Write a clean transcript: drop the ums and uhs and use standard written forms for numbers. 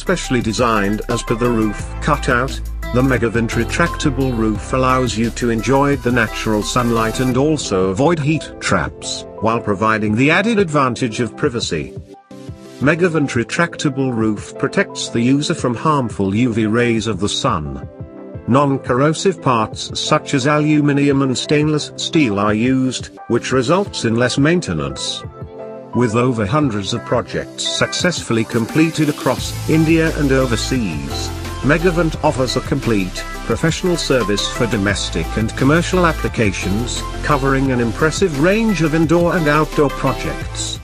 specially designed as per the roof cutout. The Megavent retractable roof allows you to enjoy the natural sunlight and also avoid heat traps, while providing the added advantage of privacy. Megavent retractable roof protects the user from harmful UV rays of the sun. Non-corrosive parts such as aluminium and stainless steel are used, which results in less maintenance. With over hundreds of projects successfully completed across India and overseas, Megavent offers a complete, professional service for domestic and commercial applications, covering an impressive range of indoor and outdoor projects.